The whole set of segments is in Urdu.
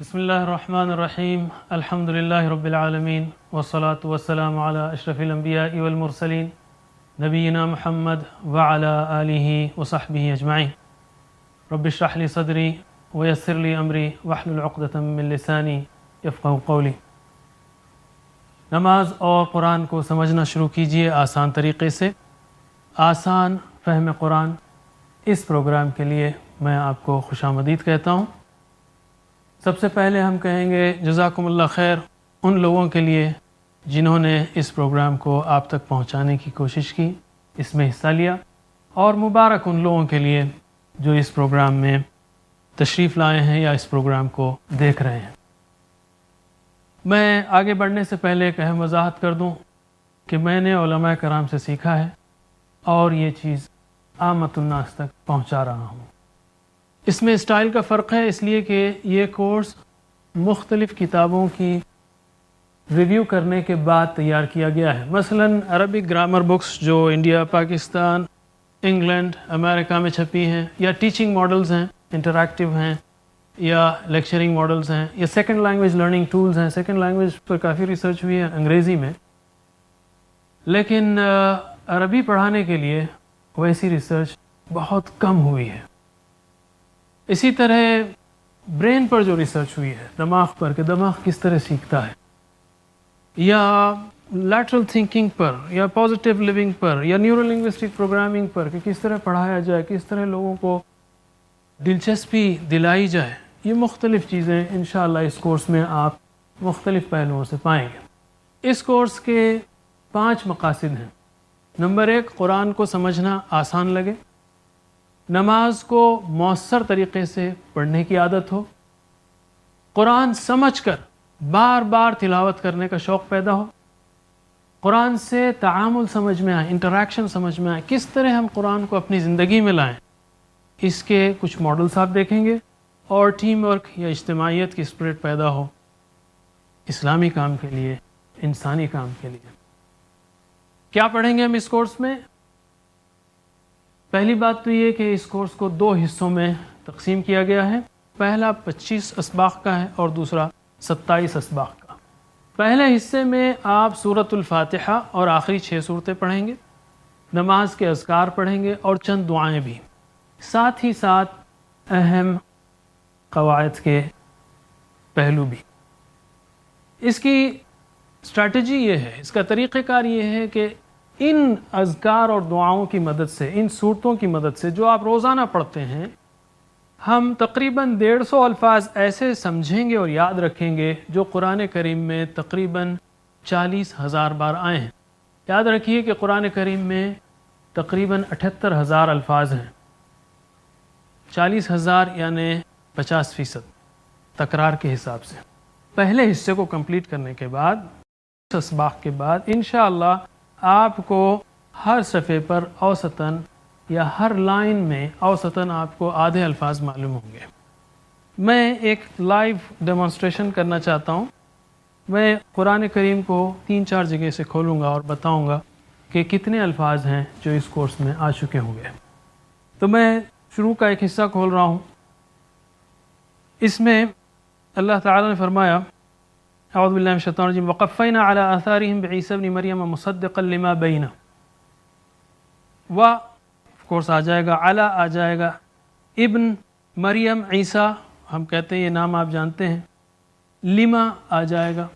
بسم اللہ الرحمن الرحیم الحمد للہ رب العالمین والصلاة والسلام علی اشرف الانبیاء والمرسلین نبینا محمد وعلی آلہ وصحبہ اجمعین رب اشرح لی صدری ویسر لی امری واحلل عقدۃ من لسانی یفقہوا قولی۔ نماز اور قرآن کو سمجھنا شروع کیجئے آسان طریقے سے۔ آسان فہم قرآن، اس پروگرام کے لیے میں آپ کو خوش آمدید کہتا ہوں۔ سب سے پہلے ہم کہیں گے جزاکم اللہ خیر ان لوگوں کے لیے جنہوں نے اس پروگرام کو آپ تک پہنچانے کی کوشش کی، اس میں حصہ لیا، اور مبارک ان لوگوں کے لیے جو اس پروگرام میں تشریف لائے ہیں یا اس پروگرام کو دیکھ رہے ہیں۔ میں آگے بڑھنے سے پہلے ایک اہم وضاحت کر دوں کہ میں نے علماء کرام سے سیکھا ہے اور یہ چیز عامۃ الناس تک پہنچا رہا ہوں۔ اس میں اسٹائل کا فرق ہے، اس لیے کہ یہ کورس مختلف کتابوں کی ریویو کرنے کے بعد تیار کیا گیا ہے۔ مثلا عربک گرامر بکس جو انڈیا، پاکستان، انگلینڈ، امریکہ میں چھپی ہیں، یا ٹیچنگ ماڈلز ہیں، انٹریکٹیو ہیں، یا لیکچرنگ ماڈلز ہیں، یا سیکنڈ لینگویج لرننگ ٹولز ہیں۔ سیکنڈ لینگویج پر کافی ریسرچ ہوئی ہے انگریزی میں، لیکن عربی پڑھانے کے لیے ویسی ریسرچ بہت کم ہوئی ہے۔ اسی طرح برین پر جو ریسرچ ہوئی ہے، دماغ پر کہ دماغ کس طرح سیکھتا ہے، یا لیٹرل تھنکنگ پر، یا پازیٹیو لیونگ پر، یا نیورو لنگوسٹک پروگرامنگ پر کہ کس طرح پڑھایا جائے، کس طرح لوگوں کو دلچسپی دلائی جائے، یہ مختلف چیزیں انشاءاللہ اس کورس میں آپ مختلف پہلوؤں سے پائیں گے۔ اس کورس کے 5 مقاصد ہیں۔ نمبر 1، قرآن کو سمجھنا آسان لگے، نماز کو مؤثر طریقے سے پڑھنے کی عادت ہو، قرآن سمجھ کر بار بار تلاوت کرنے کا شوق پیدا ہو، قرآن سے تعامل سمجھ میں آئے، انٹریکشن سمجھ میں آئے، کس طرح ہم قرآن کو اپنی زندگی میں لائیں، اس کے کچھ ماڈلز آپ دیکھیں گے، اور ٹیم ورک یا اجتماعیت کی اسپرٹ پیدا ہو اسلامی کام کے لیے، انسانی کام کے لیے۔ کیا پڑھیں گے ہم اس کورس میں؟ پہلی بات تو یہ کہ اس کورس کو 2 حصوں میں تقسیم کیا گیا ہے۔ پہلا 25 اسباق کا ہے اور دوسرا 27 اسباق کا۔ پہلے حصے میں آپ سورۃ الفاتحہ اور آخری 6 صورتیں پڑھیں گے، نماز کے اذکار پڑھیں گے اور چند دعائیں بھی، ساتھ ہی ساتھ اہم قواعد کے پہلو بھی۔ اس کی اسٹریٹجی یہ ہے، اس کا طریقہ کار یہ ہے کہ ان اذکار اور دعاؤں کی مدد سے، ان صورتوں کی مدد سے جو آپ روزانہ پڑھتے ہیں، ہم تقریباً 150 الفاظ ایسے سمجھیں گے اور یاد رکھیں گے جو قرآن کریم میں تقریباً 40,000 بار آئے ہیں۔ یاد رکھیے کہ قرآن کریم میں تقریباً 78,000 الفاظ ہیں، 40,000 یعنی 50% تکرار کے حساب سے۔ پہلے حصے کو کمپلیٹ کرنے کے بعد، اس اسباق کے بعد انشاءاللہ آپ کو ہر صفحے پر اوسطاً یا ہر لائن میں اوسطاً آپ کو آدھے الفاظ معلوم ہوں گے۔ میں ایک لائیو ڈیمونسٹریشن کرنا چاہتا ہوں۔ میں قرآن کریم کو 3-4 جگہ سے کھولوں گا اور بتاؤں گا کہ کتنے الفاظ ہیں جو اس کورس میں آ چکے ہوں گے۔ تو میں شروع کا ایک حصہ کھول رہا ہوں۔ اس میں اللہ تعالیٰ نے فرمایا، اعوذ باللہ من الشیطان الرجیم، وقفینا علی آثارہم بعیسی ابن مریم مصدقا لما بینہ، و آف کورس آ جائے گا، علی آ جائے گا، ابن مریم عیسیٰ، ہم کہتے ہیں یہ نام آپ جانتے ہیں، لما آ جائے گا۔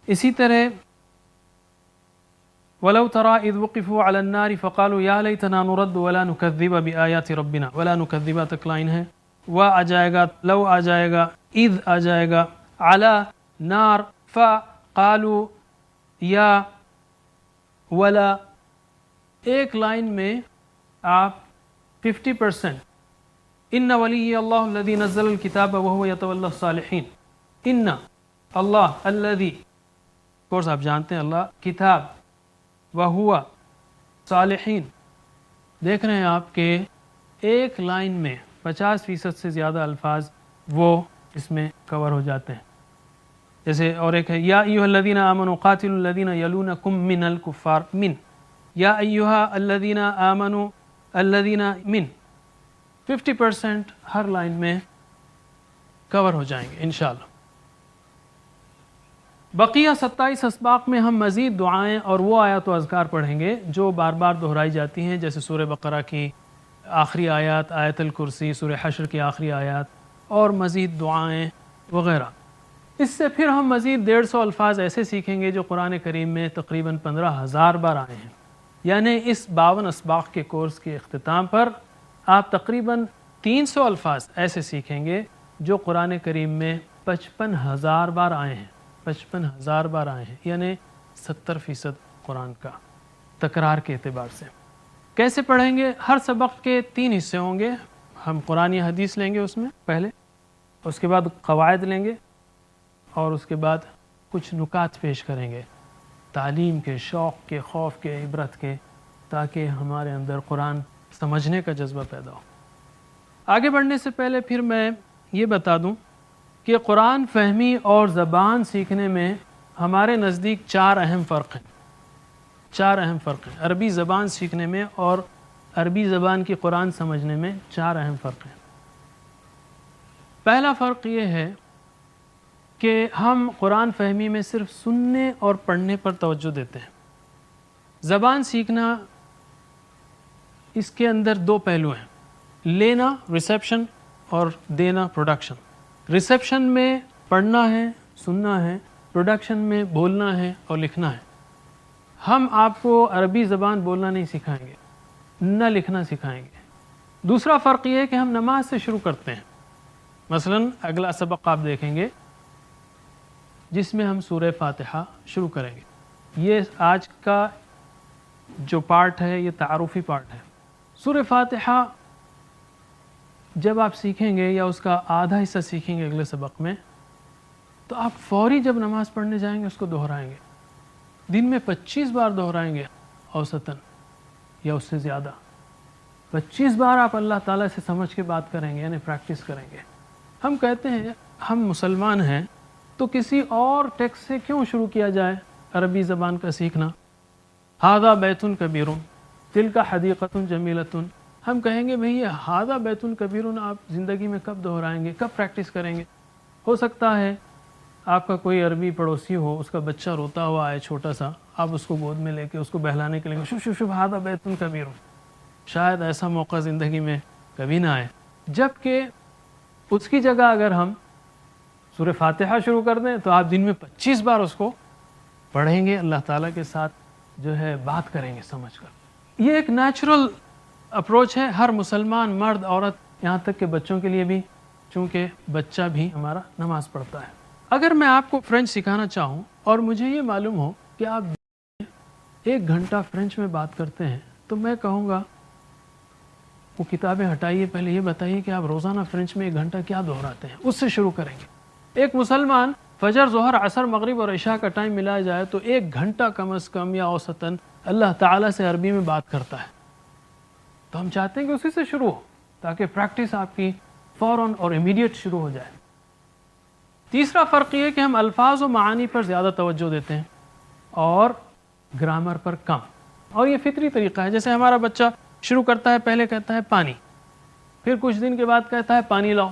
اسی طرح وَلَوْ تَرَىٰ إِذْ وُقِفُوا عَلَى النَّارِ فَقَالُوا يَا لَيْتَنَا نُرَدُّ وَلَا نُكَذِّبَ بِآيَاتِ رَبِّنَا وَلَا نُكَذِّبَ تک لائن ہے، و آ جائے گا، لو آ جائے گا، اذ آ جائے گا، علی نار، فقالوا یا ولا۔ ایک لائن میں آپ 50% ان ولی اللہ الذی نزل الکتاب وهو یتولی الصالحین، ان اللہ الذی، کورس آپ جانتے ہیں اللہ، کتاب، وہو صالحین، دیکھ رہے ہیں آپ کہ ایک لائن میں 50% سے زیادہ الفاظ وہ اس میں کور ہو جاتے ہیں۔ جیسے اور ایک ہے، یا ایھا الذین آمنوا قاتلوا الذین یلونکم من الکفار، من، یا ایھا الذین آمنوا الذین من، 50% ہر لائن میں کور ہو جائیں گے انشاءاللہ۔ بقیہ 27 اسباق میں ہم مزید دعائیں اور وہ آیات و اذکار پڑھیں گے جو بار بار دہرائی جاتی ہیں، جیسے سورہ بقرہ کی آخری آیات، آیت الکرسی، سورہ حشر کی آخری آیات اور مزید دعائیں وغیرہ۔ اس سے پھر ہم مزید 150 الفاظ ایسے سیکھیں گے جو قرآن کریم میں تقریباً 15,000 بار آئے ہیں، یعنی اس 52 اسباق کے کورس کے اختتام پر آپ تقریباً 300 الفاظ ایسے سیکھیں گے جو قرآن کریم میں 55,000 بار آئے ہیں، 55,000 بار آئے ہیں، یعنی 70% قرآن کا تکرار کے اعتبار سے۔ کیسے پڑھیں گے؟ ہر سبق کے 3 حصے ہوں گے۔ ہم قرآن یا حدیث لیں گے اس میں پہلے، اس کے بعد قواعد لیں گے، اور اس کے بعد کچھ نکات پیش کریں گے تعلیم کے، شوق کے، خوف کے، عبرت کے، تاکہ ہمارے اندر قرآن سمجھنے کا جذبہ پیدا ہو۔ آگے بڑھنے سے پہلے پھر میں یہ بتا دوں کہ قرآن فہمی اور زبان سیکھنے میں ہمارے نزدیک 4 اہم فرق ہیں۔ 4 اہم فرق ہیں عربی زبان سیکھنے میں اور عربی زبان کی قرآن سمجھنے میں 4 اہم فرق ہیں۔ پہلا فرق یہ ہے کہ ہم قرآن فہمی میں صرف سننے اور پڑھنے پر توجہ دیتے ہیں۔ زبان سیکھنا، اس کے اندر 2 پہلو ہیں، لینا ریسیپشن اور دینا پروڈکشن۔ ریسیپشن میں پڑھنا ہے، سننا ہے، پروڈکشن میں بولنا ہے اور لکھنا ہے۔ ہم آپ کو عربی زبان بولنا نہیں سکھائیں گے، نہ لکھنا سکھائیں گے۔ دوسرا فرق یہ ہے کہ ہم نماز سے شروع کرتے ہیں۔ مثلا اگلا سبق آپ دیکھیں گے جس میں ہم سورہ فاتحہ شروع کریں گے۔ یہ آج کا جو پارٹ ہے یہ تعارفی پارٹ ہے۔ سورہ فاتحہ جب آپ سیکھیں گے یا اس کا آدھا حصہ سیکھیں گے اگلے سبق میں، تو آپ فوری جب نماز پڑھنے جائیں گے اس کو دہرائیں گے، دن میں 25 بار دہرائیں گے اوسطاً یا اس سے زیادہ۔ 25 بار آپ اللہ تعالیٰ سے سمجھ کے بات کریں گے، یعنی پریکٹس کریں گے۔ ہم کہتے ہیں ہم مسلمان ہیں تو کسی اور ٹیکسٹ سے کیوں شروع کیا جائے عربی زبان کا سیکھنا؟ ھذا بیت کبیر تلک حدیقۃ جمیلۃ۔ ہم کہیں گے بھئی یہ ھذا بیت کبیر آپ زندگی میں کب دہرائیں گے، کب پریکٹس کریں گے؟ ہو سکتا ہے آپ کا کوئی عربی پڑوسی ہو، اس کا بچہ روتا ہوا آئے چھوٹا سا، آپ اس کو گود میں لے کے اس کو بہلانے کے لیے شوف شوف شوف ھذا بیت کبیر۔ شاید ایسا موقع زندگی میں کبھی نہ آئے، جبکہ اس کی جگہ اگر ہم سورہ فاتحہ شروع کر دیں تو آپ دن میں 25 بار اس کو پڑھیں گے، اللہ تعالیٰ کے ساتھ جو ہے بات کریں گے سمجھ کر۔ یہ ایک نیچرل اپروچ ہے ہر مسلمان مرد عورت، یہاں تک کہ بچوں کے لیے بھی، چونکہ بچہ بھی ہمارا نماز پڑھتا ہے۔ اگر میں آپ کو فرینچ سکھانا چاہوں اور مجھے یہ معلوم ہو کہ آپ 1 گھنٹہ فرینچ میں بات کرتے ہیں، تو میں کہوں گا وہ کتابیں ہٹائیے، پہلے یہ بتائیے کہ آپ روزانہ فرینچ میں 1 گھنٹہ کیا دہراتے ہیں، اس سے شروع کریں گے۔ ایک مسلمان فجر، ظہر، عصر، مغرب اور عشاء کا ٹائم ملایا جائے تو 1 گھنٹہ کم از کم یا اوسطاً اللہ تعالیٰ سے عربی میں بات کرتا ہے۔ تو ہم چاہتے ہیں کہ اسی سے شروع ہو تاکہ پریکٹس آپ کی فوراً اور امیڈیٹ شروع ہو جائے۔ تیسرا فرق یہ ہے کہ ہم الفاظ و معانی پر زیادہ توجہ دیتے ہیں اور گرامر پر کم، اور یہ فطری طریقہ ہے۔ جیسے ہمارا بچہ شروع کرتا ہے، پہلے کہتا ہے پانی، پھر کچھ دن کے بعد کہتا ہے پانی لاؤ۔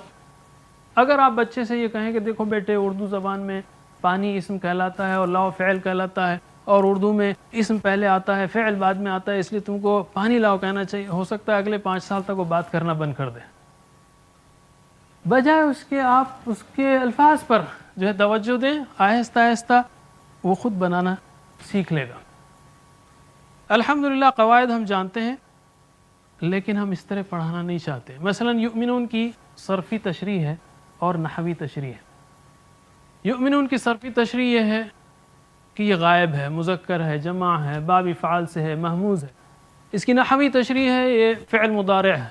اگر آپ بچے سے یہ کہیں کہ دیکھو بیٹے اردو زبان میں پانی اسم کہلاتا ہے اور لاؤ فعل کہلاتا ہے، اور اردو میں اسم پہلے آتا ہے فعل بعد میں آتا ہے، اس لیے تم کو پانی لاؤ کہنا چاہیے، ہو سکتا ہے اگلے 5 سال تک وہ بات کرنا بند کر دے۔ بجائے اس کے آپ اس کے الفاظ پر جو ہے توجہ دیں، آہستہ آہستہ وہ خود بنانا سیکھ لے گا۔ الحمدللہ قواعد ہم جانتے ہیں، لیکن ہم اس طرح پڑھانا نہیں چاہتے۔ مثلا یؤمنون کی صرفی تشریح ہے اور نحوی تشریح ہے۔ یؤمنون کی صرفی تشریح یہ ہے کہ یہ غائب ہے، مذکر ہے، جمع ہے، باب فعال سے ہے، محموز ہے۔ اس کی نحوی تشریح ہے یہ فعل مضارع ہے،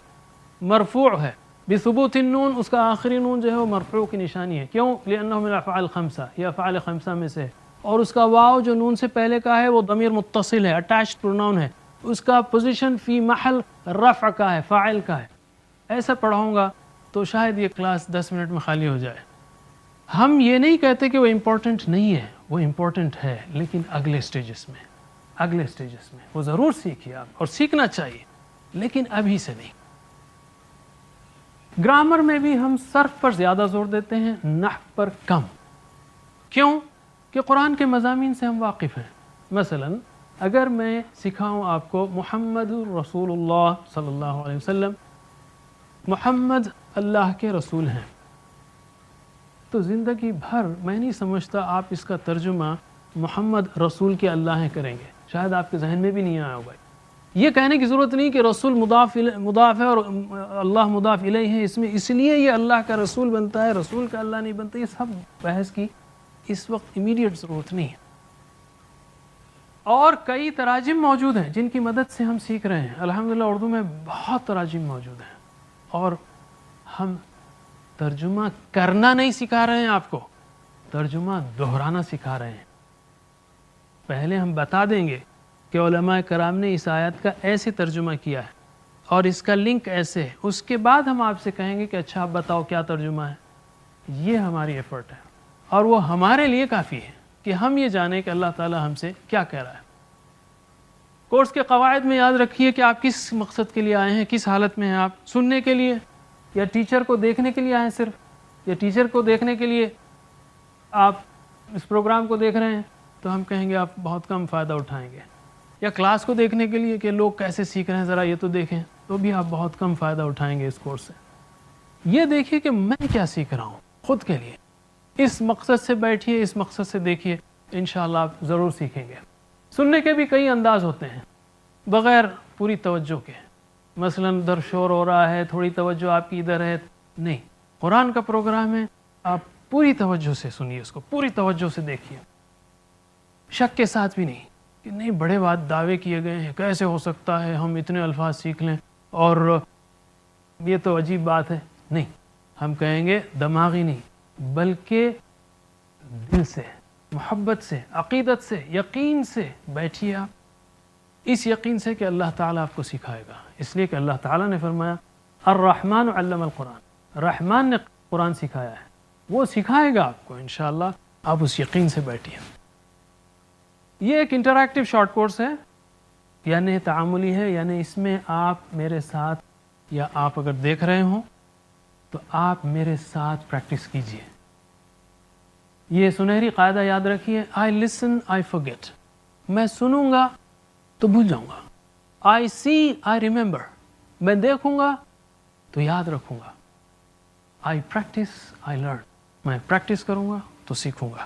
مرفوع ہے بثبوت النون، اس کا آخری نون جو ہے وہ مرفوع کی نشانی ہے۔ کیوں؟ لأنه من الافعال الخمسہ، یہ افعال 5 میں سے ہے، اور اس کا واو جو نون سے پہلے کا ہے وہ ضمیر متصل ہے، اٹیچڈ پروناؤن ہے، اس کا پوزیشن فی محل رفع کا ہے، فاعل کا ہے۔ ایسا پڑھاؤں گا تو شاید یہ کلاس 10 منٹ میں خالی ہو جائے۔ ہم یہ نہیں کہتے کہ وہ امپورٹنٹ نہیں ہے، وہ امپورٹنٹ ہے، لیکن اگلے سٹیجز میں وہ ضرور سیکھیے آپ، اور سیکھنا چاہیے، لیکن ابھی سے نہیں۔ گرامر میں بھی ہم صرف پر زیادہ زور دیتے ہیں، نحو پر کم. کیوں؟ کہ قرآن کے مضامین سے ہم واقف ہیں. مثلا اگر میں سکھاؤں آپ کو محمد رسول اللہ صلی اللہ علیہ وسلم، محمد اللہ کے رسول ہیں، تو زندگی بھر میں نہیں سمجھتا آپ اس کا ترجمہ محمد رسول کے اللہ ہیں کریں گے. شاید آپ کے ذہن میں بھی نہیں آیا ہوگا. یہ کہنے کی ضرورت نہیں کہ رسول مضاف ہے اور اللہ مضاف الیہ ہے، اس میں اس لیے یہ اللہ کا رسول بنتا ہے، رسول کا اللہ نہیں بنتا. یہ سب بحث کی اس وقت امیڈیٹ ضرورت نہیں ہے. اور کئی تراجم موجود ہیں جن کی مدد سے ہم سیکھ رہے ہیں. الحمدللہ اردو میں بہت تراجم موجود ہیں، اور ہم ترجمہ کرنا نہیں سکھا رہے ہیں، آپ کو ترجمہ دہرانا سکھا رہے ہیں. پہلے ہم بتا دیں گے کہ علماء کرام نے اس آیت کا ایسے ترجمہ کیا ہے اور اس کا لنک ایسے ہے. اس کے بعد ہم آپ سے کہیں گے کہ اچھا آپ بتاؤ کیا ترجمہ ہے. یہ ہماری ایفرٹ ہے، اور وہ ہمارے لیے کافی ہے کہ ہم یہ جانیں کہ اللہ تعالیٰ ہم سے کیا کہہ رہا ہے. کورس کے قواعد میں یاد رکھیے کہ آپ کس مقصد کے لیے آئے ہیں، کس حالت میں ہیں. آپ سننے کے لیے یا ٹیچر کو دیکھنے کے لیے آئے ہیں صرف، یا ٹیچر کو دیکھنے کے لیے آپ اس پروگرام کو دیکھ رہے ہیں، تو ہم کہیں گے آپ بہت کم فائدہ اٹھائیں گے. یا کلاس کو دیکھنے کے لیے کہ لوگ کیسے سیکھ رہے ہیں ذرا یہ تو دیکھیں، تو بھی آپ بہت کم فائدہ اٹھائیں گے اس کورس سے. یہ دیکھیے کہ میں کیا سیکھ رہا ہوں خود کے لیے. اس مقصد سے بیٹھیے، اس مقصد سے دیکھیے، انشاءاللہ آپ ضرور سیکھیں گے. سننے کے بھی کئی انداز ہوتے ہیں بغیر پوری توجہ کے. مثلا ادھر شور ہو رہا ہے، تھوڑی توجہ آپ کی ادھر ہے. نہیں، قرآن کا پروگرام ہے، آپ پوری توجہ سے سنیے، اس کو پوری توجہ سے دیکھیے، شک کے ساتھ بھی نہیں کہ نہیں بڑے بات دعوے کیے گئے ہیں، کیسے ہو سکتا ہے ہم اتنے الفاظ سیکھ لیں اور یہ تو عجیب بات ہے. نہیں، ہم کہیں گے دماغی نہیں بلکہ دل سے، محبت سے، عقیدت سے، یقین سے بیٹھیے آپ، اس یقین سے کہ اللہ تعالیٰ آپ کو سکھائے گا. اس لیے کہ اللہ تعالیٰ نے فرمایا الرحمن علم القرآن، رحمان نے قرآن سکھایا ہے، وہ سکھائے گا آپ کو انشاءاللہ. آپ اس یقین سے بیٹھیے. یہ ایک انٹریکٹیو شارٹ کورس ہے، یعنی تعاملی ہے، یعنی اس میں آپ میرے ساتھ، یا آپ اگر دیکھ رہے ہوں تو آپ میرے ساتھ پریکٹس کیجئے. یہ سنہری قاعدہ یاد رکھیے، آئی لسن آئی forget، میں سنوں گا تو بھول جاؤں گا. آئی سی آئی ریممبر، میں دیکھوں گا تو یاد رکھوں گا. آئی پریکٹس آئی لرن، میں پریکٹس کروں گا تو سیکھوں گا.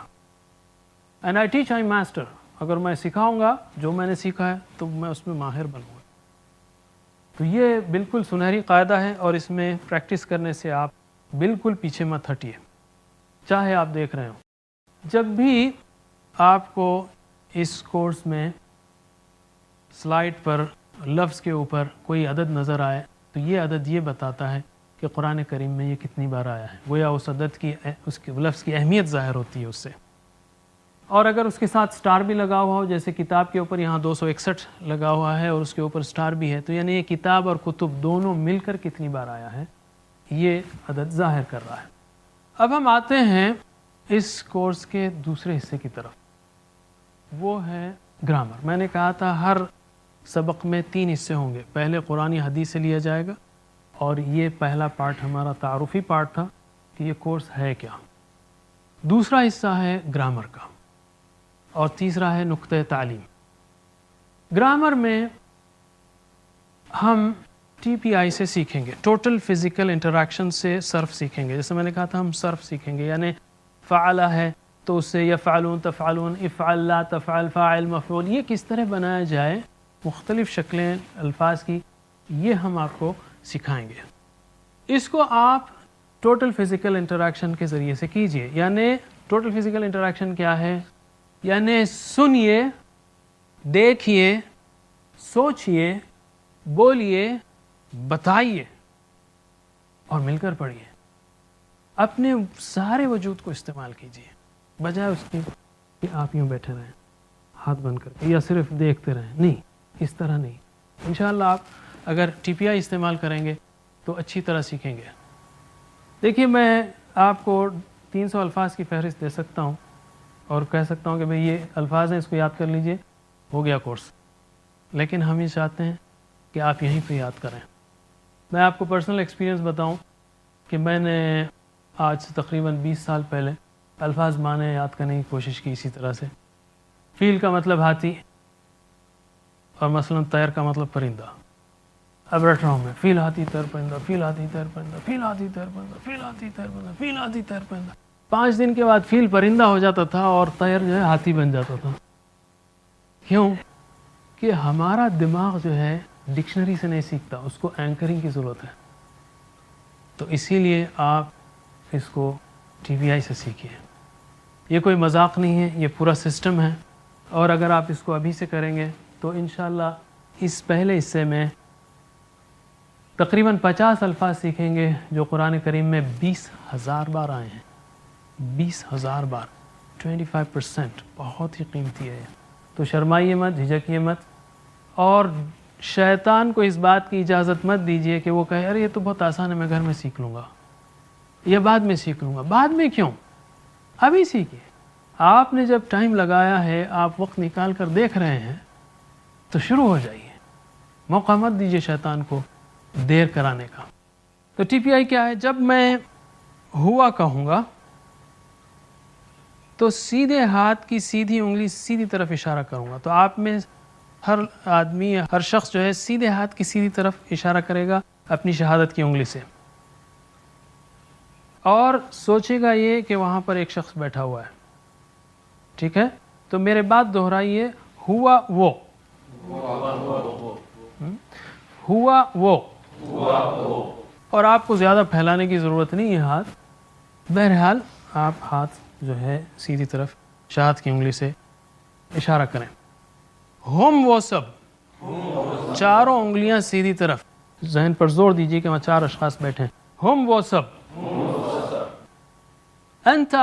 And I teach I master, اگر میں سکھاؤں گا جو میں نے سیکھا ہے تو میں اس میں ماہر بنوں گا. تو یہ بالکل سنہری قاعدہ ہے، اور اس میں پریکٹس کرنے سے آپ بالکل پیچھے مت ہٹیے، چاہے آپ دیکھ رہے ہوں. جب بھی آپ کو اس کورس میں سلائڈ پر لفظ کے اوپر کوئی عدد نظر آئے تو یہ عدد یہ بتاتا ہے کہ قرآن کریم میں یہ کتنی بار آیا ہے. گویا اس عدد کی، اس کے لفظ کی اہمیت ظاہر ہوتی ہے اس سے. اور اگر اس کے ساتھ سٹار بھی لگا ہوا ہو، جیسے کتاب کے اوپر یہاں 261 لگا ہوا ہے اور اس کے اوپر سٹار بھی ہے، تو یعنی یہ کتاب اور کتب دونوں مل کر کتنی بار آیا ہے، یہ عدد ظاہر کر رہا ہے. اب ہم آتے ہیں اس کورس کے دوسرے حصے کی طرف، وہ ہے گرامر. میں نے کہا تھا ہر سبق میں 3 حصے ہوں گے. پہلے قرآن حدیث سے لیا جائے گا، اور یہ پہلا پارٹ ہمارا تعارفی پارٹ تھا کہ یہ کورس ہے کیا. دوسرا حصہ ہے گرامر کا، اور تیسرا ہے نقطہ تعلیم. گرامر میں ہم ٹی پی آئی سے سیکھیں گے، ٹوٹل فزیکل انٹریکشن سے صرف سیکھیں گے. جیسے میں نے کہا تھا ہم صرف سیکھیں گے، یعنی فعل ہے تو اس سے یفعلون تفعلون، افعل لا تفعل، فاعل مفعول، یہ کس طرح بنایا جائے، مختلف شکلیں الفاظ کی، یہ ہم آپ کو سکھائیں گے. اس کو آپ ٹوٹل فزیکل انٹریکشن کے ذریعے سے کیجئے. یعنی ٹوٹل فزیکل انٹریکشن کیا ہے؟ یعنی سنیے، دیکھیے، سوچئے، بولیے، بتائیے اور مل کر پڑھیے. اپنے سارے وجود کو استعمال کیجیے، بجائے اس کے کہ آپ یوں بیٹھے رہیں ہاتھ بند کر کے یا صرف دیکھتے رہیں. نہیں، اس طرح نہیں. انشاءاللہ آپ اگر ٹی پی آئی استعمال کریں گے تو اچھی طرح سیکھیں گے. دیکھیے، میں آپ کو 300 الفاظ کی فہرست دے سکتا ہوں اور کہہ سکتا ہوں کہ بھئی یہ الفاظ ہیں، اس کو یاد کر لیجئے، ہو گیا کورس. لیکن ہم یہ چاہتے ہیں کہ آپ یہیں پہ یاد کریں. میں آپ کو پرسنل ایکسپیرینس بتاؤں کہ میں نے آج سے تقریباً 20 سال پہلے الفاظ معنی یاد کرنے کی کوشش کی اسی طرح سے. فیل کا مطلب ہاتھی اور مثلاً طیر کا مطلب پرندہ. اب رٹ رہا ہوں میں فیل ہاتھی تیر پرندہ، فیل ہاتھی تیر پرندہ، فیل ہاتھی تیر پرندہ، فیل ہاتھی تیر پرندہ، فیل ہاتھی تیر پرندہ. 5 دن کے بعد فیل پرندہ ہو جاتا تھا اور طیر جو ہے ہاتھی بن جاتا تھا. کیوں؟ کہ ہمارا دماغ جو ہے ڈکشنری سے نہیں سیکھتا، اس کو اینکرنگ کی ضرورت ہے. تو اسی لیے آپ اس کو ٹی وی آئی سے سیکھیے. یہ کوئی مذاق نہیں ہے، یہ پورا سسٹم ہے. اور اگر آپ اس کو ابھی سے کریں گے تو انشاءاللہ اس پہلے حصے میں تقریباً 50 الفاظ سیکھیں گے جو قرآن کریم میں 20,000 بار آئے ہیں. 20,000 بار، 25%، بہت ہی قیمتی ہے. تو شرمائیے مت، جھجکیے مت، اور شیطان کو اس بات کی اجازت مت دیجیے کہ وہ کہے ارے یہ تو بہت آسان ہے، میں گھر میں سیکھ لوں گا یا بعد میں سیکھ لوں گا. بعد میں کیوں؟ ابھی سیکھیے. آپ نے جب ٹائم لگایا ہے، آپ وقت نکال کر دیکھ رہے ہیں تو شروع ہو جائیے. موقع مت دیجیے شیطان کو دیر کرانے کا. تو ٹی پی آئی کیا ہے؟ جب میں ہوا کہوں گا تو سیدھے ہاتھ کی سیدھی انگلی سیدھی طرف اشارہ کروں گا. تو آپ میں ہر آدمی، ہر شخص جو ہے سیدھے ہاتھ کی سیدھی طرف اشارہ کرے گا اپنی شہادت کی انگلی سے، اور سوچے گا یہ کہ وہاں پر ایک شخص بیٹھا ہوا ہے. ٹھیک ہے؟ تو میرے بات دہرائیے، ہوا وہ، ہوا وہ. اور آپ کو زیادہ پھیلانے کی ضرورت نہیں ہے ہاتھ. بہرحال آپ ہاتھ جو ہے سیدھی طرف شہادت کی انگلی سے اشارہ کریں. ہم وہ سب، چاروں انگلیاں سیدھی طرف. ذہن پر زور دیجیے کہ وہاں 4 اشخاص بیٹھے ہیں. ہم وہ سب، انت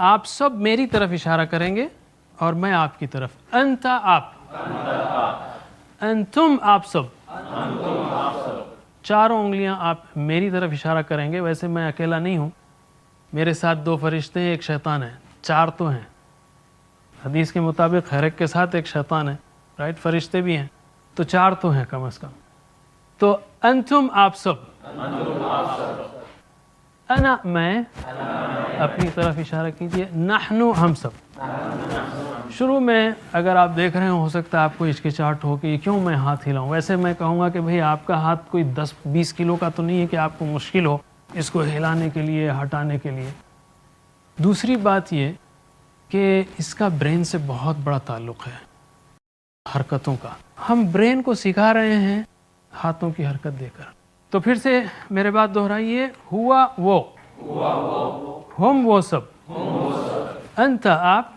آپ سب میری طرف اشارہ کریں گے اور میں آپ کی طرف. انت آپ، انتم آپ سب. چاروں انگلیاں آپ میری طرف اشارہ کریں گے. ویسے میں اکیلا نہیں ہوں، میرے ساتھ 2 فرشتے ہیں، ایک شیطان ہے. 4 تو ہیں. حدیث کے مطابق ہر ایک کے ساتھ ایک شیطان ہے، رائٹ؟ فرشتے بھی ہیں، تو 4 تو ہیں کم از کم. تو انتم آپ سب، انا میں، اپنی طرف اشارہ کیجئے. نحنو ہم سب. شروع میں اگر آپ دیکھ رہے ہو سکتا ہے آپ کو ہچکچاہٹ ہو کہ یہ کیوں میں ہاتھ ہلاؤں. ویسے میں کہوں گا کہ بھئی آپ کا ہاتھ کوئی 10-20 کلو کا تو نہیں ہے کہ آپ کو مشکل ہو اس کو ہلانے کے لیے، ہٹانے کے لیے. دوسری بات یہ کہ اس کا برین سے بہت بڑا تعلق ہے، حرکتوں کا. ہم برین کو سکھا رہے ہیں ہاتھوں کی حرکت دے کر. تو پھر سے میرے بات دہرائیے، ہوا وہ، ہم وہ سب، انت آپ،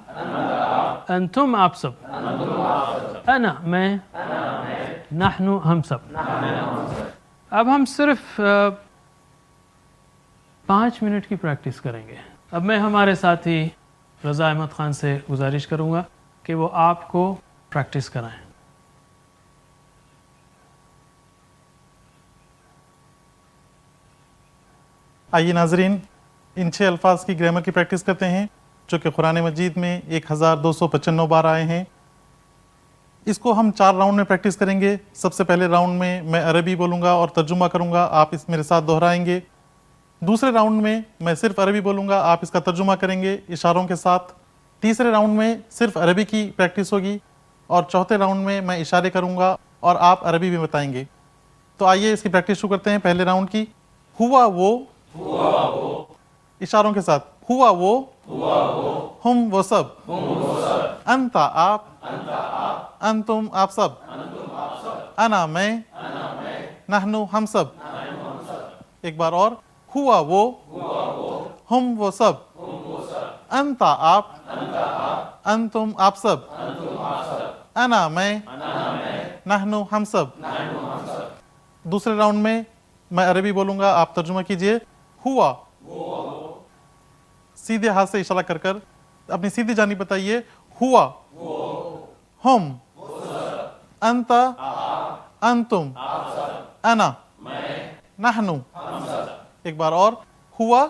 انتم آپ سب، انا میں، نحنو ہم سب. اب ہم صرف 5 منٹ کی پریکٹس کریں گے. اب میں ہمارے ساتھی رضا احمد خان سے گزارش کروں گا کہ وہ آپ کو پریکٹس کرائیں. آئیے ناظرین، ان 6 الفاظ کی گرامر کی پریکٹس کرتے ہیں جو کہ قرآن مجید میں 1295 بار آئے ہیں. اس کو ہم 4 راؤنڈ میں پریکٹس کریں گے. سب سے پہلے راؤنڈ میں عربی بولوں گا اور ترجمہ کروں گا، آپ اس میرے ساتھ دہرائیں گے. دوسرے راؤنڈ میں صرف عربی بولوں گا، آپ اس کا ترجمہ کریں گے اشاروں کے ساتھ. تیسرے راؤنڈ میں صرف عربی کی پریکٹس ہوگی، اور چوتھے راؤنڈ میں اشارے کروں گا اور آپ عربی بھی بتائیں گے. تو آئیے اس کی پریکٹس شروع کرتے ہیں. پہلے راؤنڈ کی، ہوا وہ، اشاروں کے ساتھ، ہوا وہ، ہم وہ سب، انت آپ، انتم آپ سب، انا میں، نحنو ہم سب. ایک بار اور، ہوا وہ، ہم وہ سب، انت آپ، انتم آپ سب، انا میں، نحنو ہم سب. دوسرے راؤنڈ میں عربی بولوں گا، آپ ترجمہ کیجئے. ہوا، سیدھے ہاتھ سے اشارہ کر کر اپنی سیدھی جانب بتائیے. ہوا، ہم، انت، انتم، انا، نحنو. ایک بار اور، ہوا،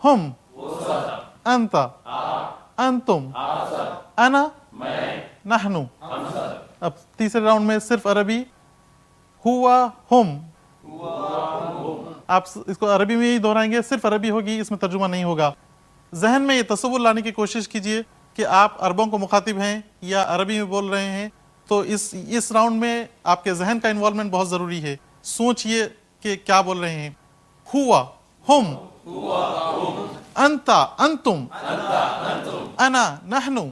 ہم، انت، انتم، انا، نحنو. اب تیسرے راؤنڈ میں صرف عربی. ہوا ہم، آپ اس کو عربی میں ہی دہرائیں گے, صرف عربی ہوگی, اس میں ترجمہ نہیں ہوگا. ذہن میں یہ تصور لانے کی کوشش کیجئے کہ آپ عربوں کو مخاطب ہیں یا عربی میں بول رہے ہیں. تو اس راؤنڈ میں آپ کے ذہن کا انوالومنٹ بہت ضروری ہے. سوچئے کہ کیا بول رہے ہیں. ہوا, ہم, انتا, انتم, انا, نحنو.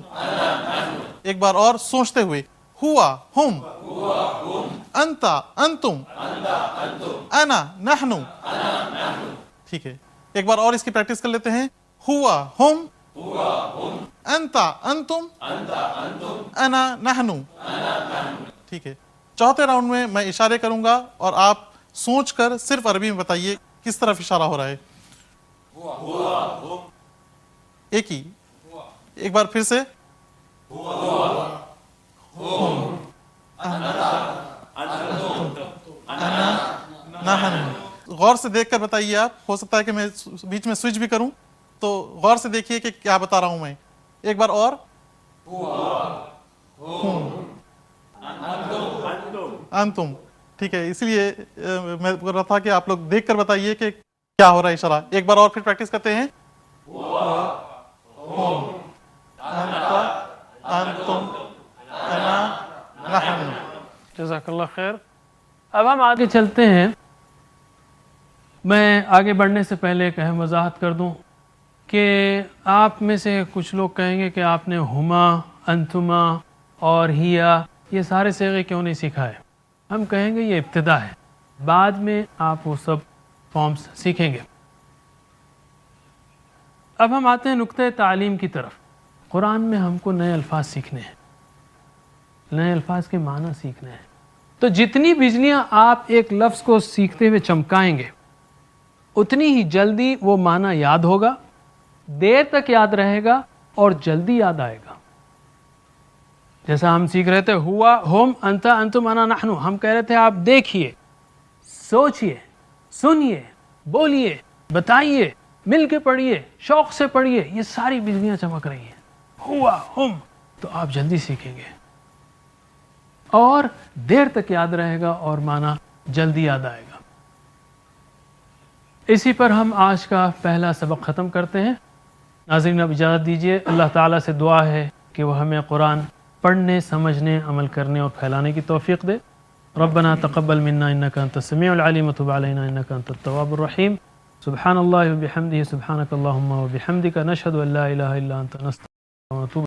ایک بار اور سوچتے ہوئے. ہوا, ہم, انتا, انتم, انا, نحنو. ٹھیک ہے, ایک بار اور اس کی پریکٹس کر لیتے ہیں. ہوا, ہم, انتا, انتم, انا, نحنو. ٹھیک ہے. چوتھے راؤنڈ میں میں اشارے کروں گا اور آپ سوچ کر صرف عربی میں بتائیے کس طرف اشارہ ہو رہا ہے. ایک ہی, ایک بار پھر سے. غور سے دیکھ کر بتائیے. آپ ہو سکتا ہے کہ میں بیچ میں سوئچ بھی کروں, تو غور سے دیکھیے کہ کیا بتا رہا ہوں میں. ایک بار اور. انتم. ٹھیک ہے, اس لیے میں بول رہا تھا کہ آپ لوگ دیکھ کر بتائیے کہ کیا ہو رہا ہے اشارہ. ایک بار اور پھر پریکٹس کرتے ہیں. انتم, انا, نحن. جزاک اللہ خیر. اب ہم آگے چلتے ہیں. میں آگے بڑھنے سے پہلے ایک اہم وضاحت کر دوں کہ آپ میں سے کچھ لوگ کہیں گے کہ آپ نے ہما, انتما اور ہیا یہ سارے صیغے کیوں نہیں سکھائے. ہم کہیں گے یہ ابتدا ہے, بعد میں آپ وہ سب فارمز سیکھیں گے. اب ہم آتے ہیں نقطۂ تعلیم کی طرف. قرآن میں ہم کو نئے الفاظ سیکھنے ہیں, نئے الفاظ کے معنی سیکھنے ہیں. تو جتنی بجلیاں آپ ایک لفظ کو سیکھتے ہوئے چمکائیں گے اتنی ہی جلدی وہ معنی یاد ہوگا, دیر تک یاد رہے گا اور جلدی یاد آئے گا. جیسا ہم سیکھ رہے تھے ہوا, ہم, انتا, انتم, انا, نحنو. ہم کہہ رہے تھے آپ دیکھیے, سوچئے, سنیے, بولیے, بتائیے, مل کے پڑھیے, شوق سے پڑھیے. یہ ساری بجلیاں چمک رہی ہیں. ہوا, ہم, تو آپ جلدی سیکھیں گے اور دیر تک یاد رہے گا اور معنی جلدی یاد آئے گا. اسی پر ہم آج کا پہلا سبق ختم کرتے ہیں. ناظرین اب اجازت دیجیے. اللہ تعالیٰ سے دعا ہے کہ وہ ہمیں قرآن پڑھنے, سمجھنے, عمل کرنے اور پھیلانے کی توفیق دے. ربنا تقبل منا انك انت السميع العليم وتب علينا انك انت التواب الرحيم. سبحان الله وبحمده سبحانك اللهم وبحمدك نشهد ان لا اله الا انت نستغفرك ونتوب